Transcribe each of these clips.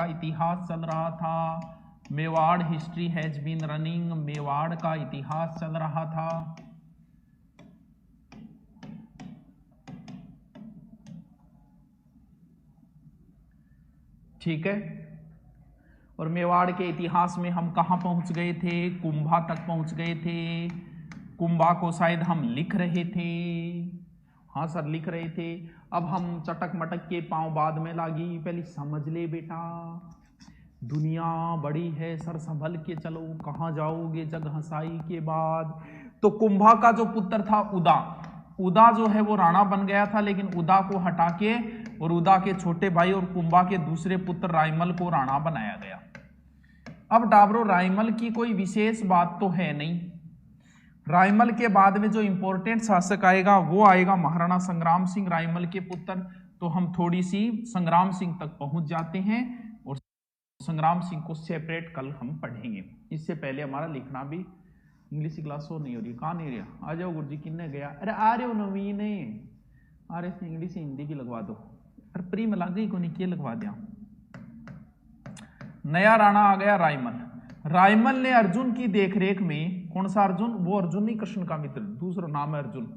इतिहास चल रहा था। Mewar history has been running, Mewar का इतिहास चल रहा था। ठीक है, और मेवाड़ के इतिहास में हम कहां पहुंच गए थे? कुंभा तक पहुंच गए थे। कुंभा को शायद हम लिख रहे थे। हाँ सर लिख रहे थे। अब हम चटक मटक के पांव बाद में लागी, पहले समझ ले बेटा, दुनिया बड़ी है सर, संभल के चलो, कहां जाओगे जग हंसाई के बाद। तो कुंभा का जो पुत्र था उदा, उदा जो है वो राणा बन गया था, लेकिन उदा को हटा के और उदा के छोटे भाई और कुंभा के दूसरे पुत्र रायमल को राणा बनाया गया। अब डाबरो रायमल की कोई विशेष बात तो है नहीं। रायमल के बाद में जो इंपॉर्टेंट शासक आएगा वो आएगा महाराणा संग्राम सिंह, रायमल के पुत्र। तो हम थोड़ी सी संग्राम सिंह तक पहुंच जाते हैं और संग्राम सिंह को सेपरेट कल हम पढ़ेंगे। इससे पहले हमारा लिखना भी, इंग्लिश की क्लास हो नहीं हो रही, कहाँ नहीं रहा, आ जाओ गुरुजी किन्ने गया, अरे आ रहे हो नवीन, आ रहे थे, इंग्लिश हिंदी की लगवा दो, अरे प्री में लग गई को नहीं लगवा दिया। नया राणा आ गया रायमल। रायमल ने अर्जुन की देखरेख में, कौन सा अर्जुन? वो अर्जुन नहीं, कृष्ण का मित्र, दूसरा नाम है अर्जुन।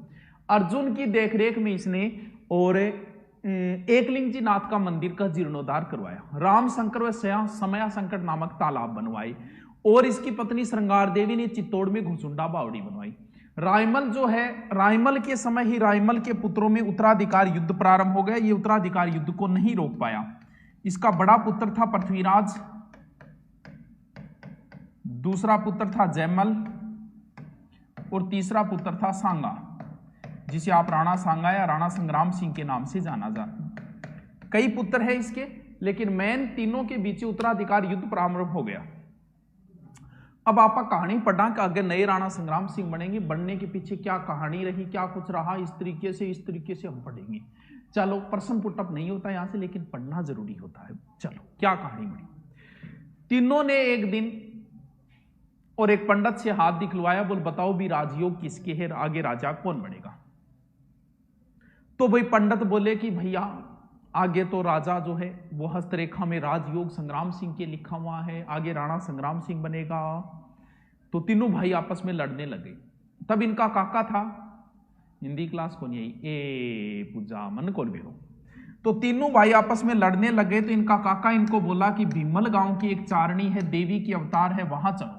अर्जुन की देखरेख में इसने और एकलिंग जी नाथ का मंदिर का जीर्णोद्धार करवाया। राम शंकर व समया संकट नामक तालाब बनवाए और इसकी पत्नी श्रृंगार देवी ने चित्तौड़ में घुसुंडा बावड़ी बनवाई। रायमल जो है, रायमल के समय ही रायमल के पुत्रों में उत्तराधिकार युद्ध प्रारंभ हो गया। ये उत्तराधिकार युद्ध को नहीं रोक पाया। इसका बड़ा पुत्र था पृथ्वीराज, दूसरा पुत्र था जयमल और तीसरा पुत्र था सांगा, जिसे आप राणा सांगा या राणा संग्राम सिंह के नाम से जाना जाता। कई पुत्र है इसके, लेकिन मेन तीनों के बीच उत्तराधिकार युद्ध प्रारंभ हो गया। अब आप कहानी पढ़ा कि आगे नए राणा संग्राम सिंह बनेंगे, बनने के पीछे क्या कहानी रही, क्या कुछ रहा, इस तरीके से हम पढ़ेंगे। चलो, प्रश्न पुटअप नहीं होता यहां से, लेकिन पढ़ना जरूरी होता है। चलो, क्या कहानी बनी? तीनों ने एक दिन और एक पंडित से हाथ दिखलवाया, बोल बताओ भी राजयोग किसके है, आगे राजा कौन बनेगा? तो भाई पंडित बोले कि भैया आगे तो राजा जो है वो हस्तरेखा में राजयोग संग्राम सिंह के लिखा हुआ है, आगे राणा संग्राम सिंह बनेगा। तो तीनों भाई आपस में लड़ने लगे। तब इनका काका था, हिंदी क्लास को नहीं आई, ए पूजा मन को भी हो। तो तीनों भाई आपस में लड़ने लगे। तो इनका काका इनको बोला कि भीमल गांव की एक चारणी है, देवी की अवतार है, वहां चलो,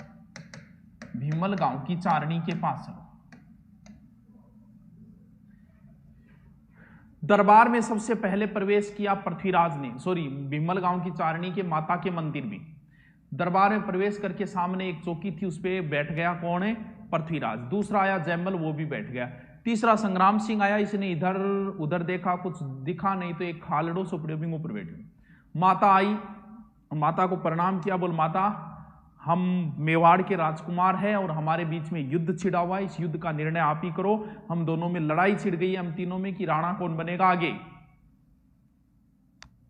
भीमल गांव की चारणी के पास चलो। दरबार में सबसे पहले प्रवेश किया पृथ्वीराज ने, भीमल गांव की चारणी के माता के मंदिर में। दरबार में प्रवेश करके सामने एक चौकी थी, उस पर बैठ गया, कौन है? पृथ्वीराज। दूसरा आया जयमल, वो भी बैठ गया। तीसरा संग्राम सिंह आया, इसने इधर उधर देखा, कुछ दिखा नहीं, तो एक खालड़ो सुपड़े ऊपर बैठे। माता आई, माता को प्रणाम किया, बोल माता हम मेवाड़ के राजकुमार हैं और हमारे बीच में युद्ध छिड़ा हुआ है, इस युद्ध का निर्णय आप ही करो। हम दोनों में लड़ाई छिड़ गई है, हम तीनों में, कि राणा कौन बनेगा आगे।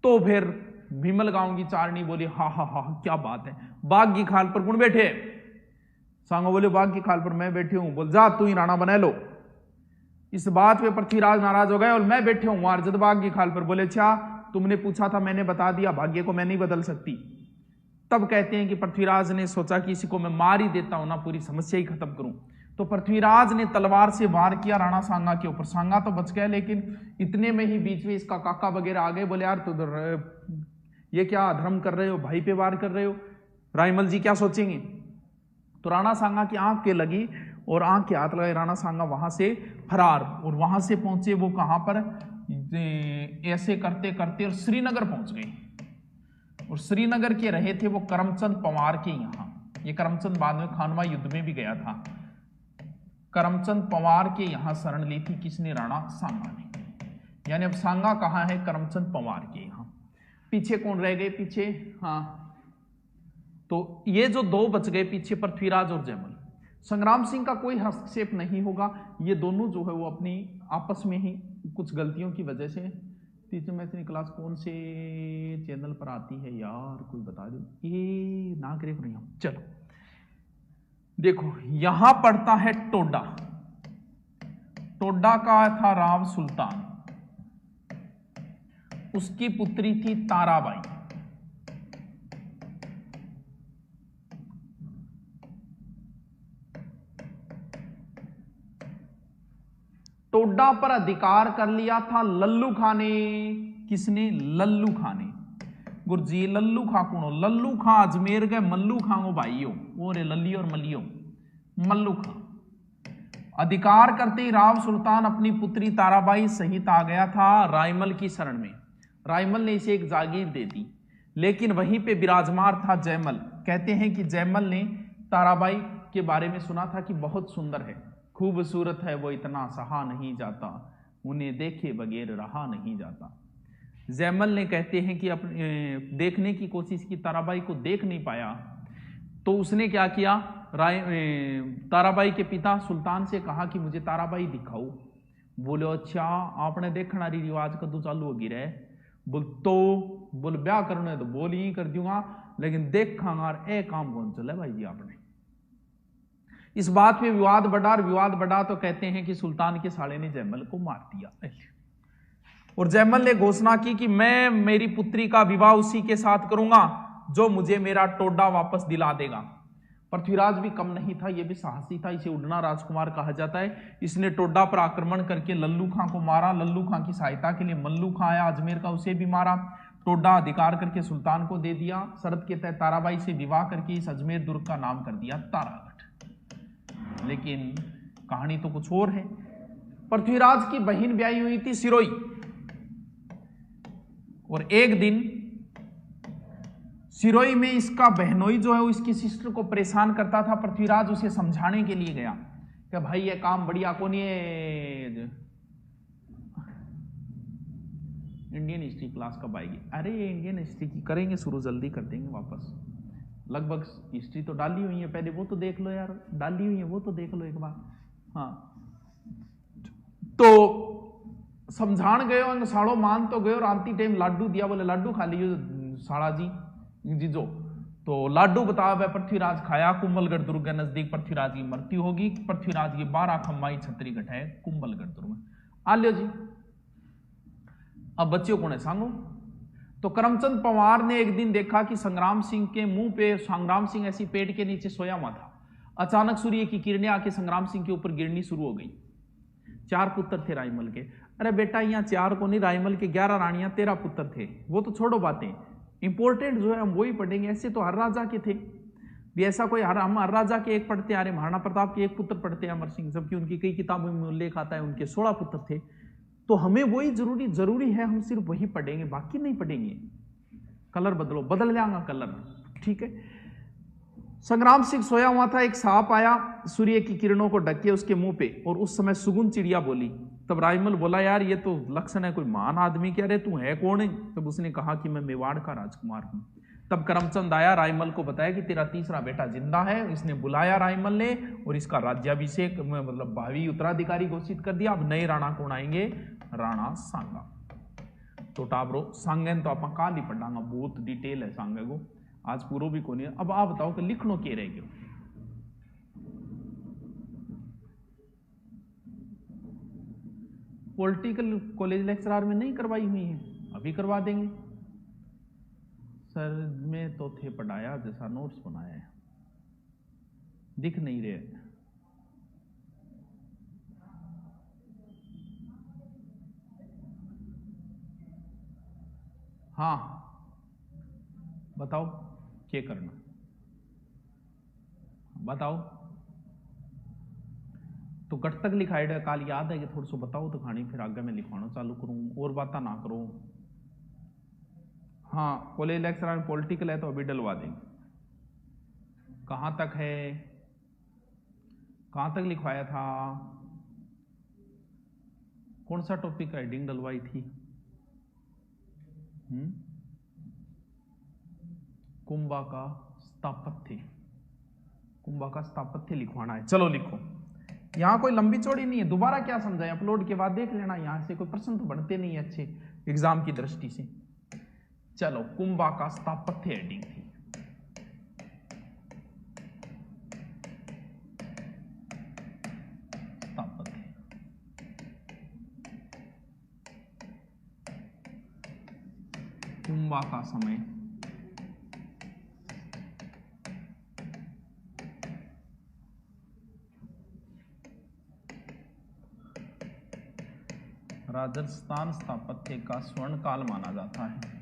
तो फिर भीमल गांव की चारणी बोली, हा हा हा क्या बात है, बाघ की खाल पर कौन बैठे? सांगो बोले बाघ की खाल पर मैं बैठे हूं। बोल जा तू ही राणा बना लो। इस बात पे पृथ्वीराज नाराज हो गए, और मैं बैठे हूं अर्जद बाघ की खाल पर। बोले अच्छा, तुमने पूछा था, मैंने बता दिया, भाग्य को मैं नहीं बदल सकती। तब कहते हैं कि पृथ्वीराज ने सोचा कि इसी को मैं मार ही देता हूं ना, पूरी समस्या ही खत्म करूं। तो पृथ्वीराज ने तलवार से वार किया राणा सांगा के ऊपर। सांगा तो बच गया, लेकिन इतने में ही बीच में इसका काका वगैरह आ गए, बोले यार तो ये क्या धर्म कर रहे हो, भाई पे वार कर रहे हो, रायमल जी क्या सोचेंगे? तो राणा सांगा की आंख के लगी और आंख के हाथ लगाए, राणा सांगा वहां से फरार। और वहां से पहुंचे वो कहां पर, ऐसे करते करते और श्रीनगर पहुंच गए। और श्रीनगर के रहे थे वो करमचंद पंवार के यहां। ये करमचंद बाद में खानवा युद्ध में भी गया था। करमचंद पंवार के यहां शरण ली थी किसने? राणा सांगा ने। यानी अब सांगा कहां है? करमचंद पंवार के यहां। पीछे कौन रह गए? पीछे हाँ, तो ये जो दो बच गए पीछे, पृथ्वीराज और जयमल। संग्राम सिंह का कोई हस्तक्षेप नहीं होगा, ये दोनों जो है वो अपनी आपस में ही कुछ गलतियों की वजह से। तीसरी मैथनी क्लास कौन से चैनल पर आती है यार, कोई बता दो, ये ना करे नहीं हम। चलो देखो, यहां पड़ता है टोडा। टोडा का था राव सुल्तान, उसकी पुत्री थी ताराबाई। टोडा पर अधिकार कर लिया था लल्लू खां ने। किसने? लल्लू खां ने। गुरुजी लल्लू खां कौन हो? लल्लू खां अजमेर के मल्लू खां को भाई हो, वो रे लल्ली और मल्लियो। मल्लू खां अधिकार करते ही राव सुल्तान अपनी पुत्री ताराबाई सहित आ गया था रायमल की शरण में। रायमल ने इसे एक जागीर दे दी, लेकिन वहीं पे विराजमान था जयमल। कहते हैं कि जयमल ने ताराबाई के बारे में सुना था कि बहुत सुंदर है, खूबसूरत है, वो इतना सहा नहीं जाता, उन्हें देखे बगैर रहा नहीं जाता। जयमल ने कहते हैं कि अपने देखने की कोशिश की, ताराबाई को देख नहीं पाया, तो उसने क्या किया, ताराबाई के पिता सुल्तान से कहा कि मुझे ताराबाई दिखाओ। बोले अच्छा आपने देखना रिवाज कदू चालू होगी रहे। बोल ब्याह करना है तो बोल ही कर दूंगा, लेकिन देखा ए काम कौन चले भाई जी आपने। इस बात पे विवाद बढ़ा, और विवाद बढ़ा तो कहते हैं कि सुल्तान के साले ने जयमल को मार दिया, और जयमल ने घोषणा की कि मैं मेरी पुत्री का विवाह उसी के साथ करूंगा जो मुझे मेरा टोडा वापस दिला देगा। पृथ्वीराज भी कम नहीं था, यह भी साहसी था, इसे उड़ना राजकुमार कहा जाता है। इसने टोडा पर आक्रमण करके लल्लू खां को मारा। लल्लू खां की सहायता के लिए मल्लू खां आया अजमेर का, उसे भी मारा। टोडा अधिकार करके सुल्तान को दे दिया। शर्त के तहत ताराबाई से विवाह करके इस अजमेर दुर्ग का नाम कर दिया तारागढ़। लेकिन कहानी तो कुछ और है। पृथ्वीराज की बहन ब्याही हुई थी सिरोई, और एक दिन सिरोई में इसका बहनोई जो है वो इसकी सिस्टर को परेशान करता था। पृथ्वीराज उसे समझाने के लिए गया कि भाई ये काम बढ़िया को नहीं है। इंडियन हिस्ट्री क्लास कब आएगी? अरे इंडियन हिस्ट्री की करेंगे शुरू, जल्दी कर देंगे वापस। लगभग हिस्ट्री तो डाली हुई है, पहले वो तो देख लो यार, डाली हुई है वो तो देख लो एक बार। हाँ तो समझान गए और साड़ो मान तो गए, और आंती टाइम लाडू दिया, बोले लाडू खा लियो साड़ा जी जीजो। तो लाडू बताया पृथ्वीराज खाया। कुंभलगढ़ दुर्ग के नजदीक पृथ्वीराज की मृत्यु होगी। पृथ्वीराज की 12 खम्बाई छतरी घट है कुंभलगढ़ दुर्ग में। आ लियो जी। अब बच्चों को ने सांगो। तो करमचंद पवार ने एक दिन देखा कि संग्राम सिंह के मुंह पे, संग्राम सिंह ऐसी पेड़ के नीचे सोया हुआ था। अचानक सूर्य की किरणें आके संग्राम सिंह के ऊपर गिरनी शुरू हो गई। 4 पुत्र थे रायमल के। अरे बेटा यहाँ 4 को नहीं, रायमल के 11 रानियां 13 पुत्र थे। वो तो छोड़ो बातें, इंपॉर्टेंट जो है हम वही पढ़ेंगे। ऐसे तो हर राजा के थे भी, ऐसा कोई हम हर राजा के एक पढ़ते आ रहे, महाराणा प्रताप के 1 पुत्र पढ़ते हैं अमर सिंह, जबकि उनकी कई किताबों में उल्लेख आता है उनके 16 पुत्र थे। तो हमें वही जरूरी है, हम सिर्फ वही पढ़ेंगे, बाकी नहीं पढ़ेंगे। कलर बदलो, बदल जाएगा कलर, ठीक है। संग्राम सिंह सोया हुआ था, एक सांप आया सूर्य की किरणों को ढके उसके मुंह पे, और उस समय सुगुन चिड़िया बोली। तब रायमल बोला यार ये तो लक्षण है कोई महान आदमी की, अरे तू है कौन है? तब उसने कहा कि मैं मेवाड़ का राजकुमार हूं। तब करमचंद आया, रायमल को बताया कि तेरा तीसरा बेटा जिंदा है। इसने बुलाया रायमल ने, और इसका राज्याभिषेक मतलब भावी उत्तराधिकारी घोषित कर दिया। अब नए राणा कौन आएंगे? राणा सांगा। तो टाबरो सांगन तो आप काल ही पढ़ांगा, बहुत डिटेल है सांगे को, आज पूरा भी कौन है। अब आप बताओ कि लिखनो के रह गयो? पॉलिटिकल कॉलेज लेक्चरर में नहीं करवाई हुई है, अभी करवा देंगे। सर में तो थे पढ़ाया, जैसा नोट्स बनाया है, दिख नहीं रहे। हाँ बताओ क्या करना, बताओ। तो गट तक लिखाई है, काल याद है कि थोड़ा सा बताओ तो खानी, फिर आगे मैं लिखवाना चालू करूं, और बातें ना करूं। हाँ कॉलेज लेक्चर में पॉलिटिकल है तो अभी डलवा देंगे। कहां तक है, कहां तक लिखवाया था, कौन सा टॉपिक का हेडिंग डलवाई थी? कुंभा का स्थापत्य, कुंभा का स्थापत्य लिखवाना है। चलो लिखो, यहां कोई लंबी चौड़ी नहीं है, दोबारा क्या समझाएं, अपलोड के बाद देख लेना। यहां से कोई प्रश्न तो बनते नहीं है अच्छे एग्जाम की दृष्टि से। चलो कुंभा का स्थापत्य हेडिंग थी। स्थापत्य, कुंभा का समय, राजस्थान स्थापत्य का स्वर्ण काल माना जाता है।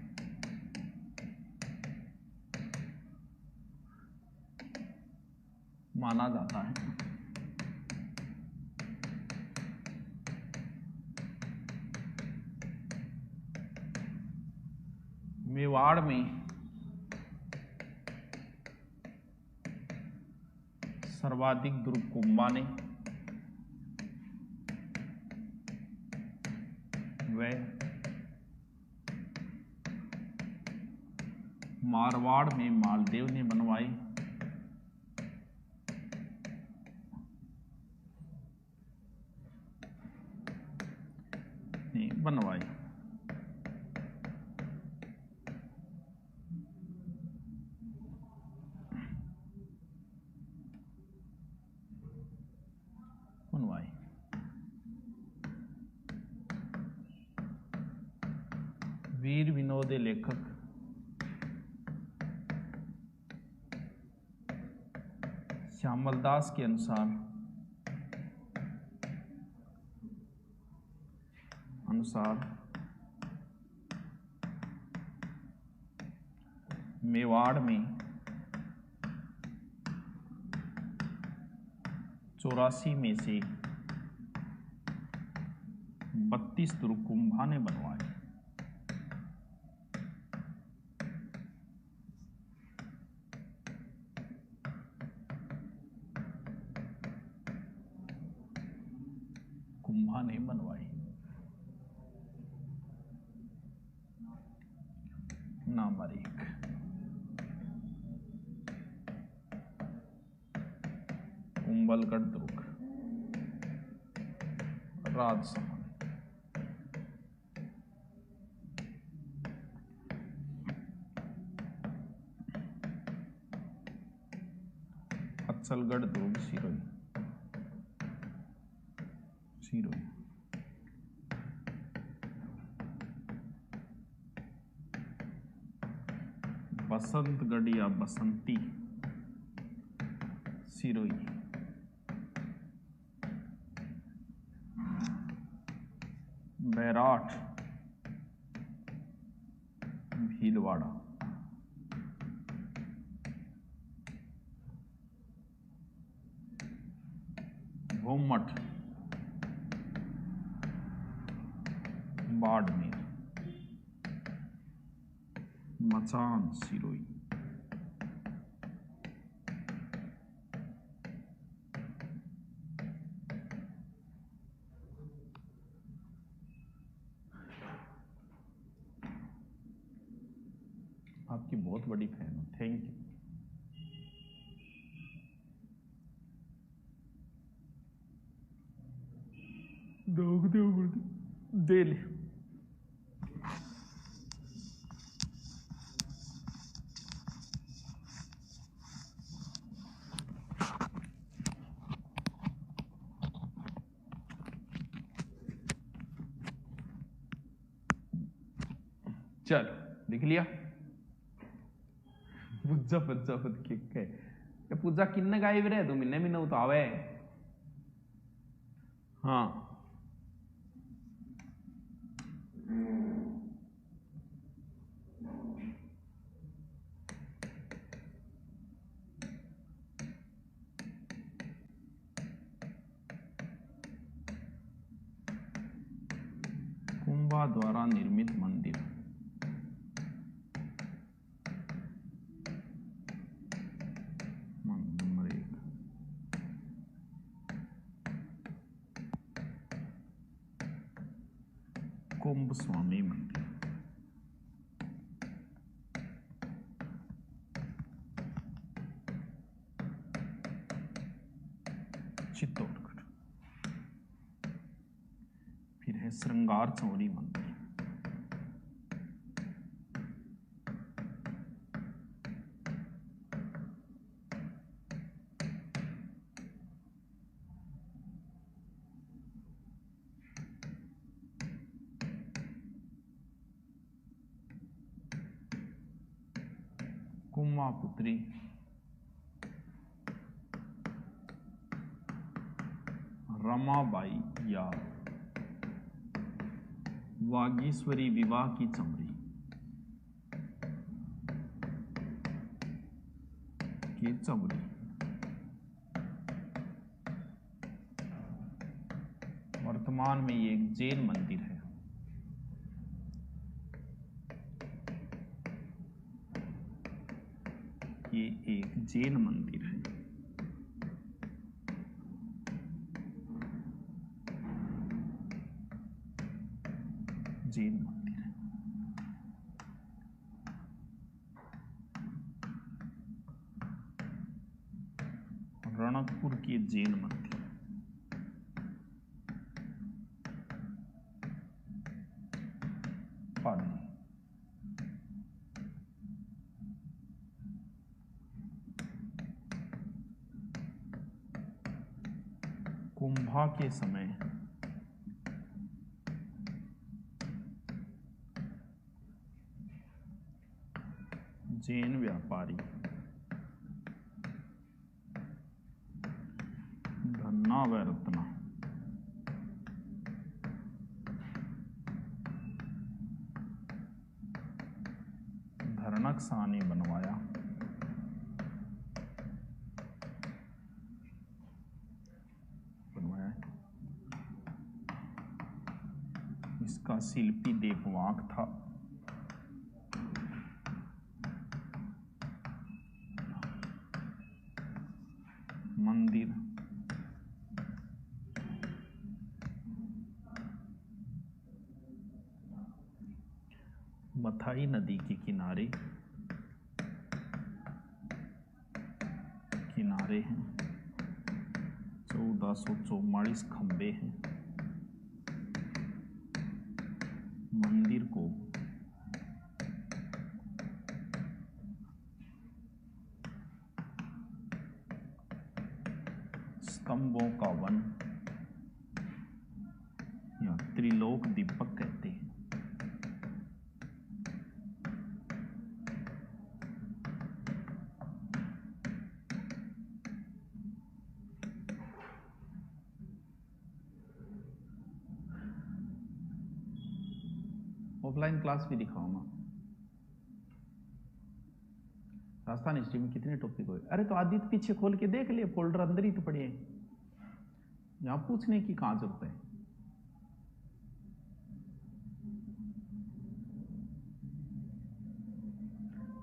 माना जाता है। मेवाड़ में सर्वाधिक दुर्ग कुंभा ने, वे मारवाड़ में मालदेव ने बनवाए। बनवाए। बनवाए। वीर विनोदे लेखक श्यामलदास के अनुसार मेवाड़ में 84 में से 32 दुर्ग कुंभा ने बनवाए। कुंभा ने बनवाई। नंबर 1 कुंभलगढ़ दुर्ग, राजसमंद। अचलगढ़ दुर्ग, सिरोही। बसंतगढ़ या बसंती, सिरोही। बैराठ, भीलवाड़ा। भूमठ, बाड़मेर। मचान, सिरोही। आपकी बहुत बड़ी फैन हूं, थैंक यू। दे ले। चल लिख लिया। पूजा पूजा के पूजा किन्ने गायब रहे तू मिलने मिलने उतावे। हाँ कुंभा द्वारा निर्मित मंदिर। नंबर 1 कुंभ स्वामी मंदिर, चित्तौड़गढ़। फिर है श्रृंगार चौरी मंदिर, कुमापुत्री, रमाबाई यार, वागीश्वरी विवाह की चमरी की चमरी वर्तमान में ये एक जैन मंदिर है। ये एक जैन मंदिर है। जैन मंदिर है। रणकपुर की जैन मंदिर। पाली कुंभा के समय जैन व्यापारी धन्ना व रत्ना धरणकसा ने बनवाया। इसका शिल्पी देववाक था। मंदिर मथाई नदी के किनारे हैं। 1444 खंबे हैं। मंदिर को स्तंभों का वन या त्रिलोक दीपक कहते हैं। ऑफलाइन क्लास भी दिखाऊंगा। राजस्थान हिस्ट्री में कितने टॉपिक हुए? अरे तो आदित्य पीछे खोल के देख लिए, फोल्डर अंदर ही तो पड़े हैं, यहां पूछने की कहां जरूरत है।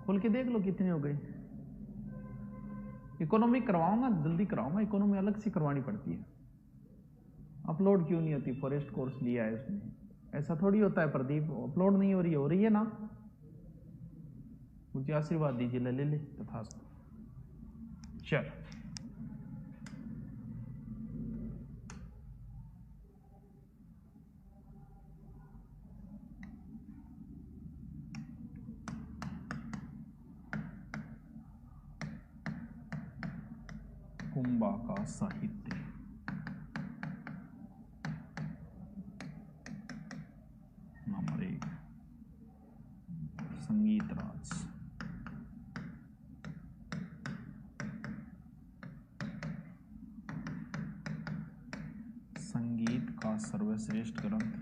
खोल के देख लो कितने हो गए। इकोनॉमी करवाऊंगा, जल्दी कराऊंगा। इकोनॉमी अलग से करवानी पड़ती है। अपलोड क्यों नहीं होती? फॉरेस्ट कोर्स लिया है उसने। ऐसा थोड़ी होता है प्रदीप, अपलोड नहीं हो रही है ना। मुझे आशीर्वाद दीजिए, ले ले तथास्तु। चल कुंभा का साहित्य। नंबर 1 संगीत राज। संगीत का सर्वश्रेष्ठ ग्रंथ,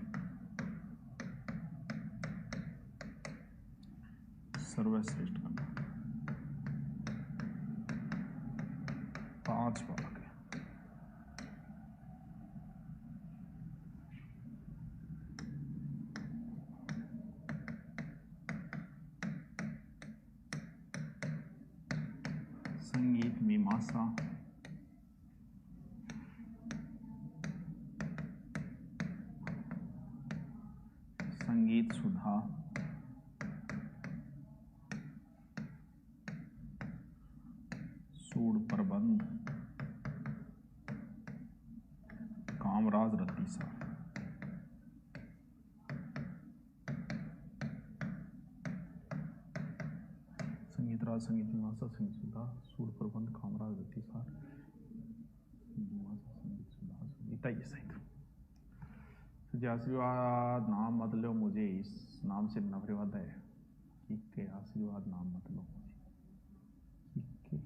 सर्वश्रेष्ठ ग्रंथ 5 भाग है। संगीत मीमांसा, संगीत सुधा, सूड प्रबंध, कामराज रतीसा। संगीत राज, संगीत मीमांसा, संगीत सुधा, सूड प्रबंध, कामराज रतीसा, संगीत सुधा, इतना ही सही। तुझे आशीर्वाद नाम मत लो, मुझे इस नाम से नफरत है। ठीक है, आशीर्वाद नाम मत लो मुझे। ठीक है,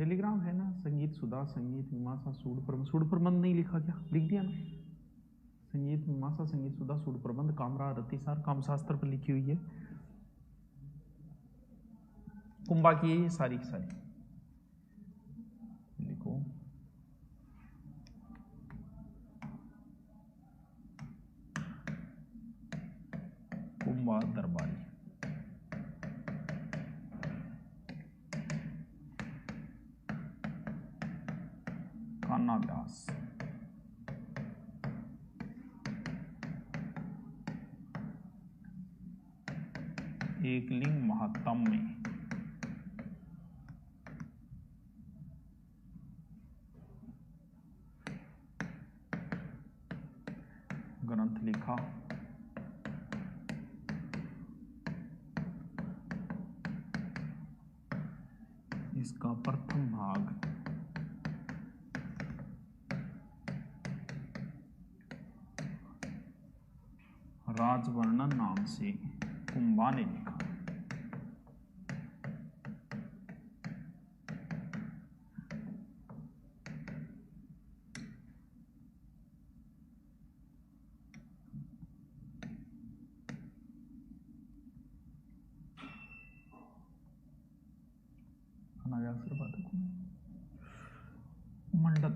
टेलीग्राम है ना, संगीत सुधा, संगीत मीमांसा, सूड प्रबंध नहीं लिखा क्या? लिख दिया ना, संगीत मीमांसा, संगीत सुधा, सूड प्रबंध, कामरा, रतिसार, कामशास्त्र पर लिखी हुई है। कुंभा की है ये सारी की सारी, लिखो। कुंभा दरबारी, कान्हा व्यास, एकलिंग महात्म में ग्रंथ लिखा। इसका प्रथम भाग राजवर्णन नाम से कुंभा ने लिखा। मंडल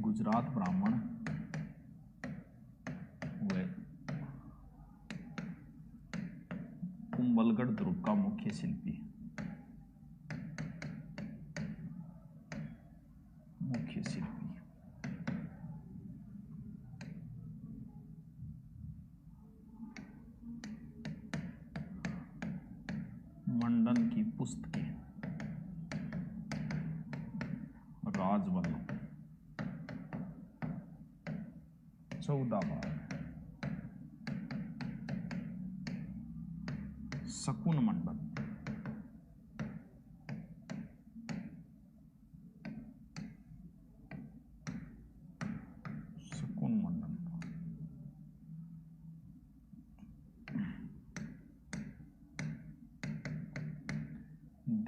गुजरात ब्राह्मण व कुंभलगढ़ दुर्ग का मुख्य शिल्पी, मंडन की पुस्तकें राजवल्लभ 14 बार, शकुन मंडन,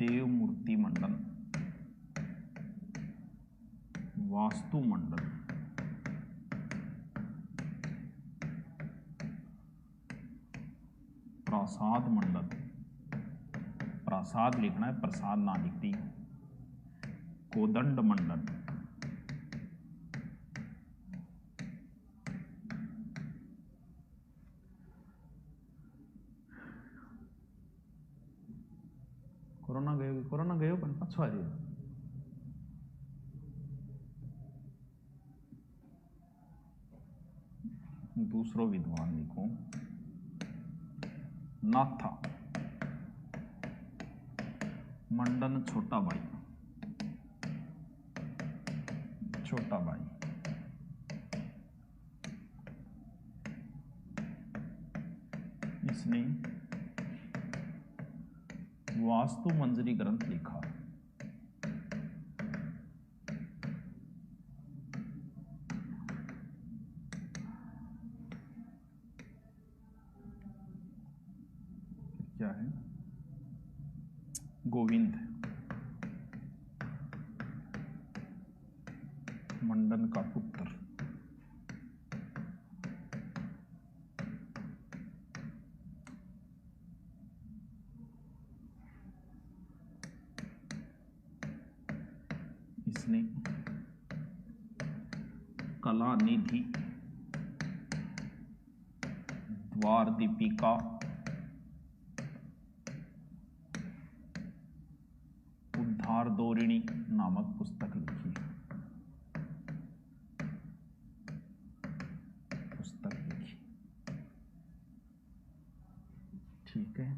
देवमूर्ति मंडन, वास्तु मंडल, प्रसाद मंडल, प्रसाद लिखना है, प्रसाद ना लिखती, कोदंड मंडल, कोरोना गयो पण पाछो आ रही है। दूसरो विद्वान लिखो नाथा मंडन छोटा भाई, छोटा भाई, इसने वास्तु मंजरी ग्रंथ लिखा। क्या है? गोविंद मंडन का पुत्र, इसने कला निधि, द्वार दीपिका, उद्धार दौरिणी नामक पुस्तक लिखी। ठीक है।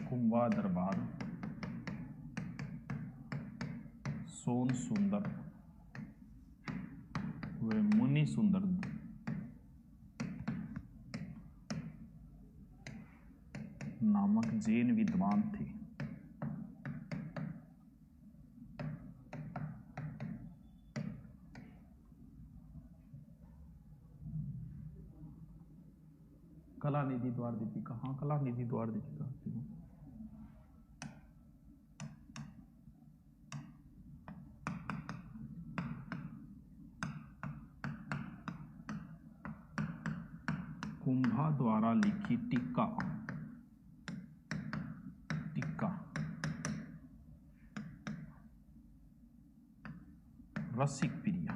कुंभा दरबार, सोन सुंदर व मुनि सुंदर नामक जैन विद्वान थे। कलानिधि द्वार दीपिका, हाँ कलानिधि द्वार दीपिका। कुंभा द्वारा लिखी टीका, टीका रसिक प्रिया,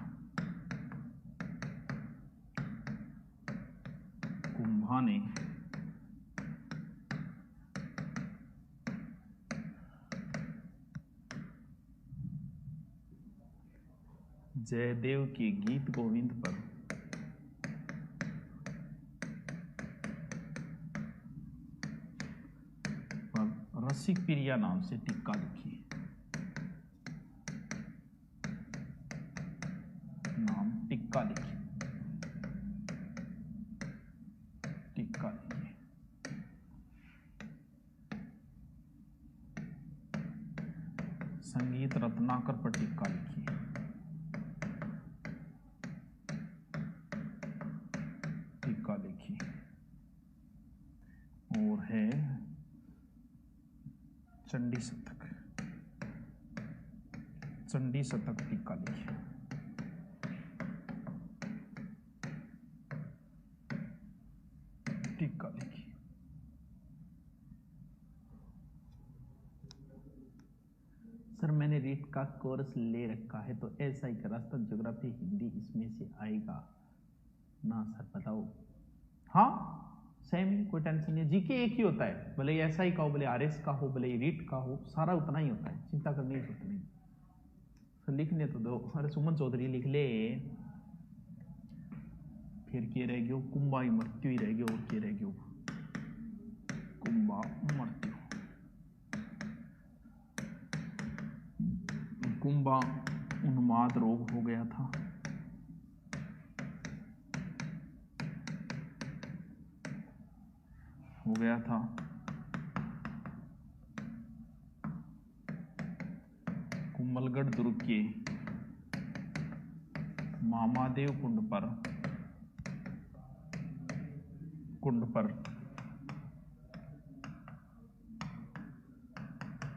कुंभा ने जयदेव के गीत गोविंद पर रसिक प्रिया नाम से टीका लिखी, नाम टीका लिखी, टीका लिखी। संगीत रत्नाकर पर टीका लिखी, टीका लिखी। और है चंडी शतक, चंडी शतक टीका लिखी। टीका लिखी। सर मैंने रीट का कोर्स ले रखा है तो ऐसा ही रास्ता ज्योग्राफी हिंदी इसमें से आएगा ना सर बताओ। हाँ सेम ही, कोई टेंशन नहीं। जीके एक ही होता है, भले ऐसा ही का हो, भले आरएस का हो, भले रीट का हो, सारा उतना ही होता है, चिंता करने की जरूरत नहीं। सर लिखने तो दो। अरे सुमन चौधरी लिख ले, फिर क्या रह गयो, कुंभा ही मृत्यु ही रह गयो, और क्या रह गयो, कुंभा मृत्यु। कुंभा उन्माद रोग हो गया था, हो गया था। कुंभलगढ़ दुर्ग के मामादेव कुंड पर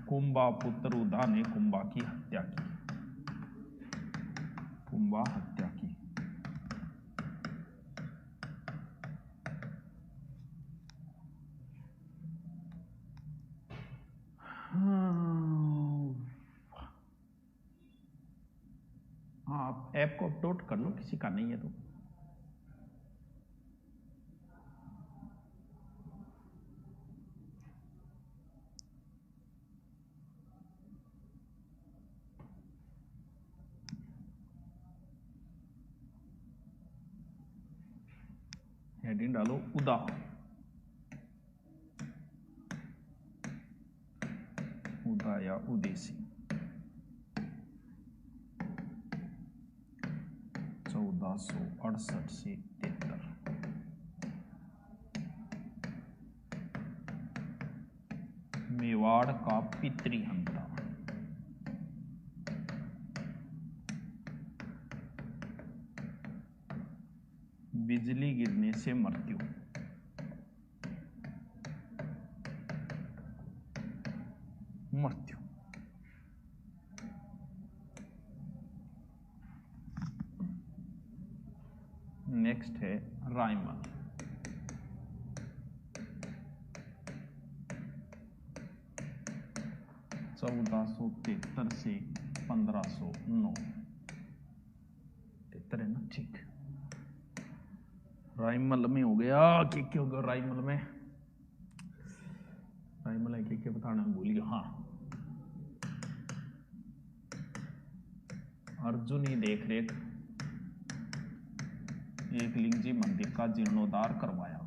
कुंभा पुत्र उदा ने कुंभा की हत्या की, कुंभा हत्या की। हाँ आप ऐप को अपलोड कर लो, किसी का नहीं है तो। हेडिंग डालो उदा, उदा या उदेसी। 1468 से 73। मेवाड़ का पितृहंता, बिजली गिरने से मृत्यु, मृत्यु। नेक्स्ट है रायमल, चौदह सौ 73 से 1509। 73 है ना, ठीक। रायमल में हो गया, क्या होगा रायमल में, रायमल है क्या बताना भूल गया। हाँ अर्जुनी देख रेख एकलिंग जी मंदिर का जीर्णोद्धार करवाया,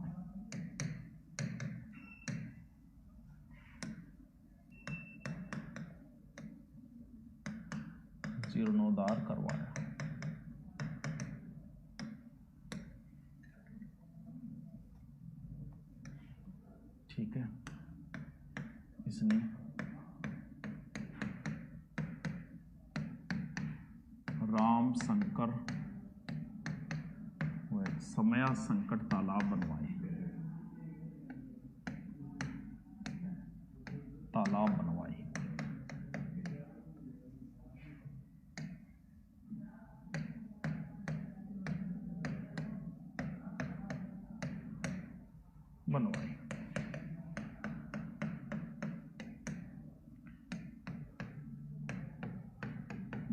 जीर्णोद्धार करवाया। ठीक है, इसने राम शंकर व समया संकट तालाब बनवाए, तालाब बनवाए। बनवाए।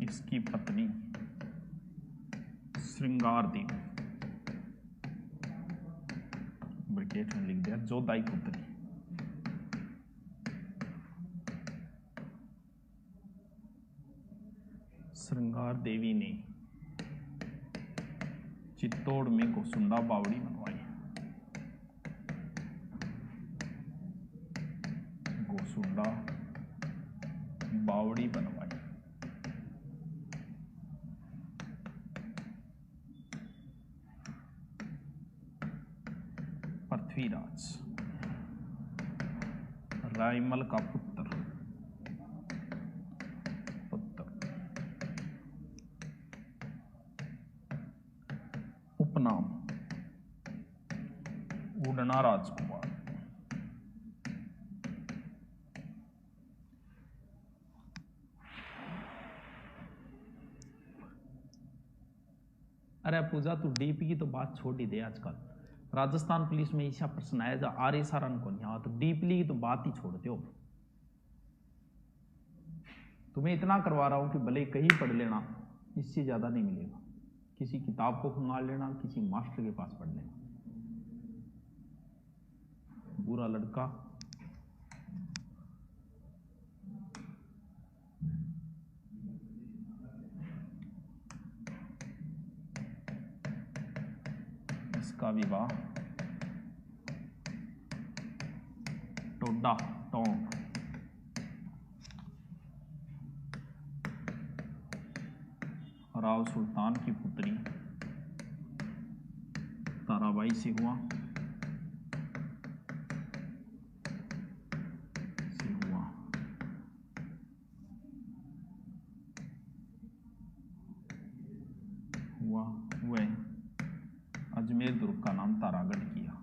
इसकी पत्नी श्रृंगार देवी, ब्रैकेट में लिख दिया जोधाई पुत्री। श्रृंगार देवी ने चित्तौड़ में गोसुंडा बावड़ी बनवाई। गोसुंडा बावड़ी बनवाई। पृथ्वीराज रायमल का पुत्र उपनाम उड़ना राजकुमार। अरे पूजा तू डीपी की तो बात छोड़ ही दे। आजकल राजस्थान पुलिस में ऐसा प्रश्न आया जा आर्य सारण को यहाँ तो डीपली की तो बात ही छोड़ते हो। तुम्हें इतना करवा रहा हूं कि भले कहीं पढ़ लेना, इससे ज्यादा नहीं मिलेगा। किसी किताब को खंगाल लेना, किसी मास्टर के पास पढ़ लेना। बुरा लड़का इसका विवाह टोडा टोंक राव सुल्तान की पुत्री ताराबाई से हुआ। वह अजमेर दुर्ग का नाम तारागढ़ किया।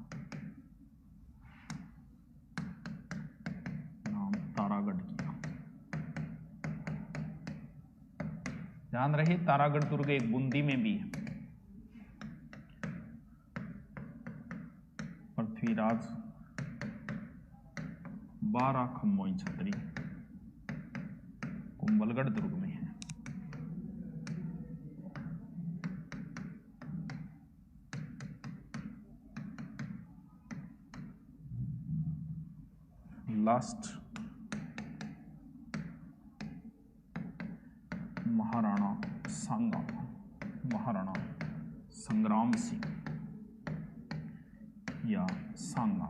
नाम तारागढ़ किया। ध्यान रहे तारागढ़ दुर्ग एक बूंदी में भी है। पृथ्वीराज 12 खम्बोई छतरी कुंभलगढ़ दुर्ग में है। लास्ट महाराणा सांगा, महाराणा संग्राम सिंह या सांगा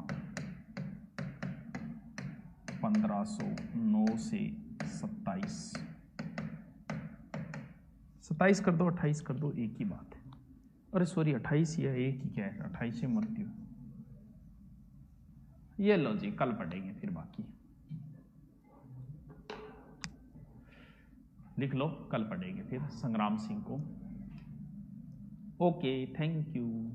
1509 से 27 कर दो, 28 कर दो, एक ही बात है। अरे सॉरी 28 या एक ही क्या है, 28 से मृत्यु। ये लो जी, कल पढ़ेंगे फिर बाकी। लिख लो, कल पढ़ेंगे फिर संग्राम सिंह को। Okay, thank you.